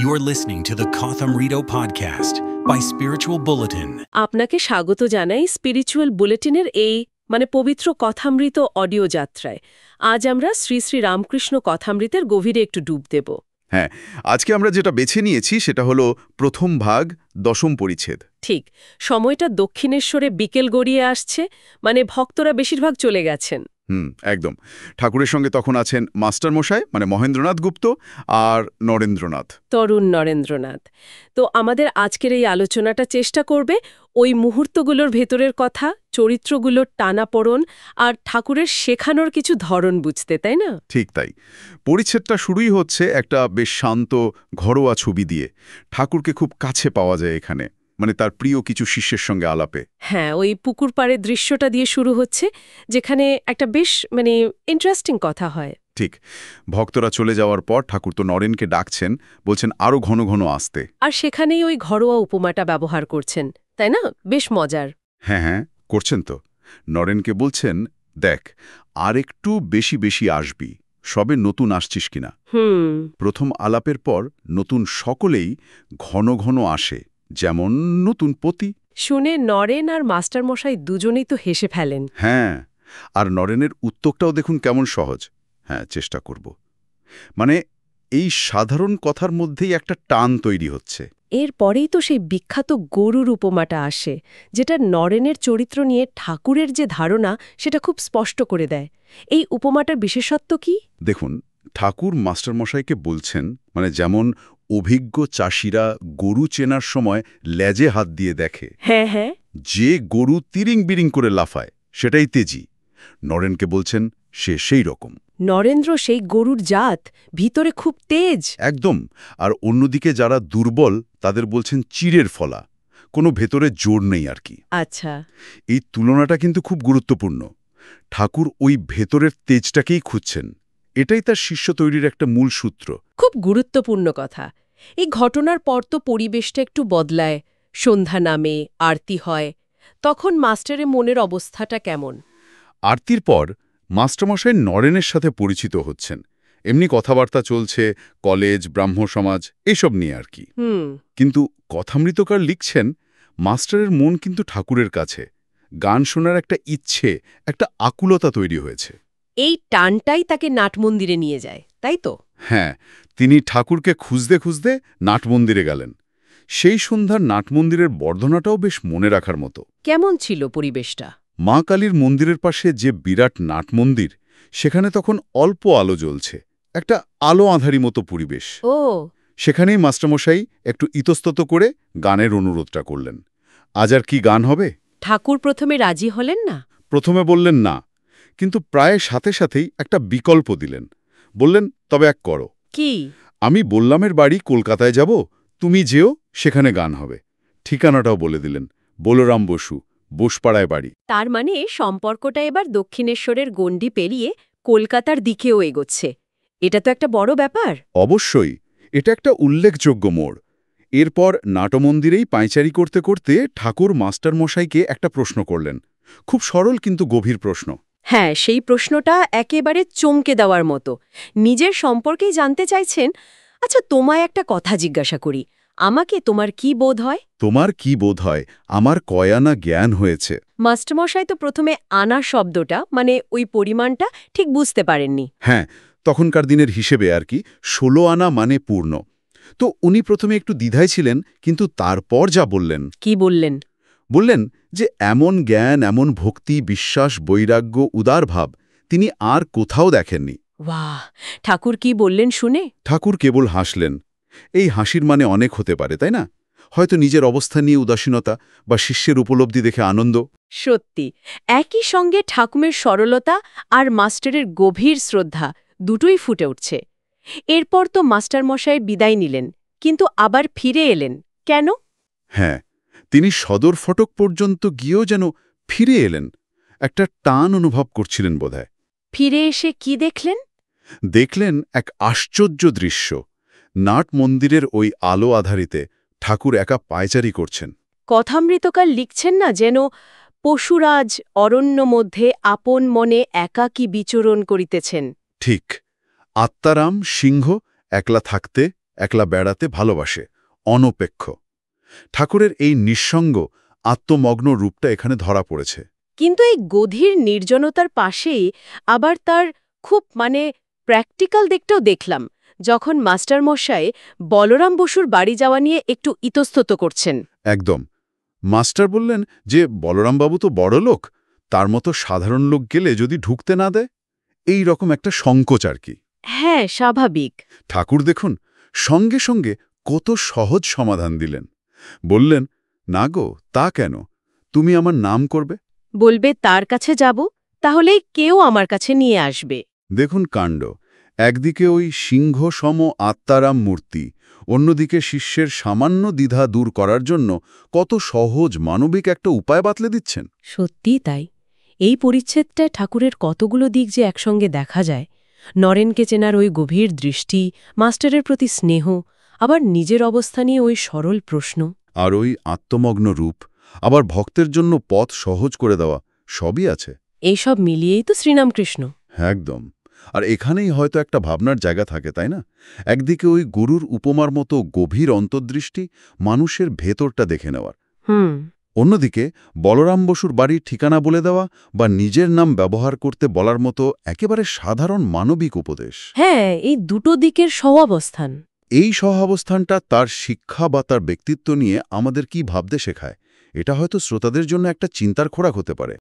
You're listening to the Kotham Rito podcast by Spiritual Bulletin. আপনাকে স্বাগত জানাই spiritual বুলেটিনের এই পবিত্র কথামৃত অডিও যাত্রায়। আজ আমরা শ্রী শ্রী রামকৃষ্ণ কথামৃতের গভীরে একটু ডুব দেব। হ্যাঁ, আজকে আমরা যেটা বেছে নিয়েছি সেটা হলো প্রথম ভাগ, 10ম পরিচ্ছেদ। ঠিক, সময়টা দক্ষিণেশ্বরে বিকেল গড়িয়ে আসছে, ভক্তরা বেশিরভাগ চলে গেছেন। একদম। ঠাকুরের সঙ্গে তখন আছেন মাস্টার মশাই মহেন্দ্রনাথ গুপ্ত আর নরেন্দ্রনাথ, তরুণ নরেন্দ্রনাথ। তো আমাদের আজকের এই আলোচনাটা চেষ্টা করবে ওই মুহূর্তগুলোর ভেতরের কথা, চরিত্রগুলোর টানাপোড়েন আর ঠাকুরের শেখানোর কিছু ধরন বুঝতে, তাই না? ঠিক তাই। পরিচ্ছেদটা শুরুই হচ্ছে একটা বেশ শান্ত ঘরোয়া ছবি দিয়ে। ঠাকুরকে খুব কাছে পাওয়া যায় এখানে, তার প্রিয় কিছু শিষ্যের সঙ্গে আলাপে। হ্যাঁ, ওই পুকুর পাড়ের দৃশ্যটা দিয়ে শুরু হচ্ছে, যেখানে একটা বেশ ইন্টারেস্টিং কথা হয়। ঠিক। ভক্তরা চলে যাওয়ার পর ঠাকুর তো নরেনকে ডাকছেন, বলছেন আরো ঘন ঘন আসতে। আর সেখানেই ওই ঘরোয়া উপমাটা ব্যবহার করছেন, তাই না? বেশ মজার। হ্যাঁ, করছেন তো। নরেনকে বলছেন, দেখ, আর একটু বেশি বেশি আসবি, সবে নতুন আসছিস কিনা। প্রথম আলাপের পর নতুন সকলেই ঘন ঘন আসে, যেমন নতুন পতি। শুনে নরেন আর মাস্টারমশাই দুজনেই তো হেসে ফেলেন। হ্যাঁ, আর নরেনের উত্তরটাও দেখুন কেমন সহজ। হ্যাঁ, চেষ্টা করব। এই সাধারণ কথার মধ্যেই একটা টান তৈরি হচ্ছে। এরপরেই তো সেই বিখ্যাত গরুর উপমাটা আসে, যেটা নরেনের চরিত্র নিয়ে ঠাকুরের যে ধারণা সেটা খুব স্পষ্ট করে দেয়। এই উপমাটার বিশেষত্ব কি? দেখুন, ঠাকুর মাস্টারমশাইকে বলছেন, যেমন অভিজ্ঞ চাষিরা গরু চেনার সময় লেজে হাত দিয়ে দেখে। হ্যাঁ, যে গরু তিরিং বিরিং করে লাফায় সেটাই তেজি। নরেনকে বলছেন সে সেই রকম। নরেন্দ্র সেই গরুর জাত, ভিতরে খুব তেজ। একদম। আর অন্যদিকে যারা দুর্বল তাদের বলছেন চিড়ের ফলা, কোনো ভেতরে জোর নেই আর কি। আচ্ছা, এই তুলনাটা কিন্তু খুব গুরুত্বপূর্ণ। ঠাকুর ওই ভেতরের তেজটাকেই খুঁজছেন। এটাই তার শিষ্য তৈরির একটা মূল সূত্র। খুব গুরুত্বপূর্ণ কথা। এই ঘটনার পর তো পরিবেশটা একটু বদলায়, সন্ধ্যা নামে, আরতি হয়। তখন মাস্টারের মনের অবস্থাটা কেমন? আরতির পর মাস্টারমশাই নরেনের সাথে পরিচিত হচ্ছেন। এমনি কথাবার্তা চলছে, কলেজ, ব্রাহ্ম সমাজ, এসব নিয়ে আর কি। কিন্তু কথামৃতকার লিখছেন, মাস্টারের মন কিন্তু ঠাকুরের কাছে। গান শোনার একটা ইচ্ছে, একটা আকুলতা তৈরি হয়েছে। এই টানটাই তাকে নাটমন্দিরে নিয়ে যায়, তাই তো? হ্যাঁ, তিনি ঠাকুরকে খুঁজতে খুঁজতে নাটমন্দিরে গেলেন। সেই সন্ধ্যার নাটমন্দিরের বর্ধনাটাও বেশ মনে রাখার মতো। কেমন ছিল পরিবেশটা? মা কালীর মন্দিরের পাশে যে বিরাট নাটমন্দির, সেখানে তখন অল্প আলো জ্বলছে, একটা আলো আঁধারি মতো পরিবেশ। ও, সেখানেই মাস্টারমশাই একটু ইতস্তত করে গানের অনুরোধটা করলেন। আজ আর কি গান হবে? ঠাকুর প্রথমে রাজি হলেন না। প্রথমে বললেন না, কিন্তু প্রায় সাথে সাথেই একটা বিকল্প দিলেন। বললেন, তবে এক করো। কি? আমি বললামের বাড়ি কলকাতায় যাব, তুমি যেও, সেখানে গান হবে। ঠিকানাটাও বলে দিলেন, বলরাম বসু, বোসপাড়ায় বাড়ি। তার সম্পর্কটা এবার দক্ষিণেশ্বরের গণ্ডি পেরিয়ে কলকাতার দিকেও এগোচ্ছে। এটা তো একটা বড় ব্যাপার। অবশ্যই, এটা একটা উল্লেখযোগ্য মোড়। এরপর নাটমন্দিরেই পায়চারি করতে করতে ঠাকুর মাস্টারমশাইকে একটা প্রশ্ন করলেন। খুব সরল কিন্তু গভীর প্রশ্ন। হ্যাঁ, সেই প্রশ্নটা একেবারে চমকে দেওয়ার মতো। নিজের সম্পর্কেই জানতে চাইছেন। আচ্ছা, তোমায় একটা কথা জিজ্ঞাসা করি, আমাকে তোমার কি বোধ হয়? তোমার কি বোধ হয় আমার কয়ানা জ্ঞান হয়েছে? মাস্টারমশাই তো প্রথমে আনা শব্দটা ওই পরিমাণটা ঠিক বুঝতে পারেননি। হ্যাঁ, তখনকার দিনের হিসেবে আর কি 16 আনা পূর্ণ। তো উনি প্রথমে একটু দ্বিধায় ছিলেন, কিন্তু তারপর যা বললেন। কি বললেন? বললেন যে এমন জ্ঞান, এমন ভক্তি, বিশ্বাস, বৈরাগ্য, উদার ভাব তিনি আর কোথাও দেখেননি। বাহ! ঠাকুর কি বললেন শুনে? ঠাকুর কেবল হাসলেন। এই হাসির অনেক হতে পারে, তাই না? হয়তো নিজের অবস্থা নিয়ে উদাসীনতা, বা শিষ্যের উপলব্ধি দেখে আনন্দ। সত্যি, একই সঙ্গে ঠাকুরের সরলতা আর মাস্টারের গভীর শ্রদ্ধা দুটোই ফুটে উঠছে। এরপর তো মাস্টারমশাই বিদায় নিলেন, কিন্তু আবার ফিরে এলেন কেন? হ্যাঁ, তিনি সদর ফটক পর্যন্ত গিয়েও যেন ফিরে এলেন। একটা টান অনুভব করছিলেন বোধহয়। ফিরে এসে কি দেখলেন? দেখলেন এক আশ্চর্য দৃশ্য। নাট মন্দিরের ওই আলো আধারিতে ঠাকুর একা পায়চারি করছেন। কথামৃতকার লিখছেন না, যেন পশুরাজ অরণ্য মধ্যে আপন মনে একাকী বিচরণ করিতেছেন। ঠিক, আত্মারাম সিংহ একলা থাকতে একলা বেড়াতে ভালোবাসে, অনপেক্ষ। ঠাকুরের এই নিঃসঙ্গ আত্মমগ্ন রূপটা এখানে ধরা পড়েছে। কিন্তু এই গধীর নির্জনতার পাশেই আবার তার খুব প্র্যাকটিক্যাল দিকটাও দেখলাম, যখন মাস্টারমশাই বলরাম বসুর বাড়ি যাওয়া নিয়ে একটু ইতস্তত করছেন। একদম। মাস্টার বললেন যে বলরামবাবু তো বড় লোক, তার মতো সাধারণ লোক গেলে যদি ঢুকতে না দেয়, এই রকম একটা সংকোচ আর কি। হ্যাঁ, স্বাভাবিক। ঠাকুর দেখুন সঙ্গে সঙ্গে কত সহজ সমাধান দিলেন। বললেন, না গো, তা কেন, তুমি আমার নাম করবে। বলবে তার কাছে যাব, তাহলেই কেউ আমার কাছে নিয়ে আসবে। দেখুন কাণ্ড, একদিকে ওই সিংহ সম আত্মারাম মূর্তি, অন্যদিকে শিষ্যের সামান্য দ্বিধা দূর করার জন্য কত সহজ মানবিক একটা উপায় বাতলে দিচ্ছেন। সত্যিই তাই। এই পরিচ্ছেদটায় ঠাকুরের কতগুলো দিক যে একসঙ্গে দেখা যায়। নরেনকে চেনার ওই গভীর দৃষ্টি, মাস্টারের প্রতি স্নেহ, আবার নিজের অবস্থা নিয়ে ওই সরল প্রশ্ন, আর ওই আত্মমগ্ন রূপ, আবার ভক্তের জন্য পথ সহজ করে দেওয়া, সবই আছে। এইসব মিলিয়েই তো শ্রীরামকৃষ্ণ। একদম। আর এখানেই হয়তো একটা ভাবনার জায়গা থাকে, তাই না? একদিকে ওই গুরুর উপমার মতো গভীর অন্তর্দৃষ্টি, মানুষের ভেতরটা দেখে নেওয়ার। অন্যদিকে বলরাম বসুর বাড়ির ঠিকানা বলে দেওয়া বা নিজের নাম ব্যবহার করতে বলার মতো একেবারে সাধারণ মানবিক উপদেশ। হ্যাঁ, এই দুটো দিকের সহাবস্থান। এই সহাবস্থানটা তার শিক্ষা বা তার ব্যক্তিত্ব নিয়ে আমাদের কি ভাবতে শেখায়, এটা হয়তো শ্রোতাদের জন্য একটা চিন্তার খোরাক হতে পারে।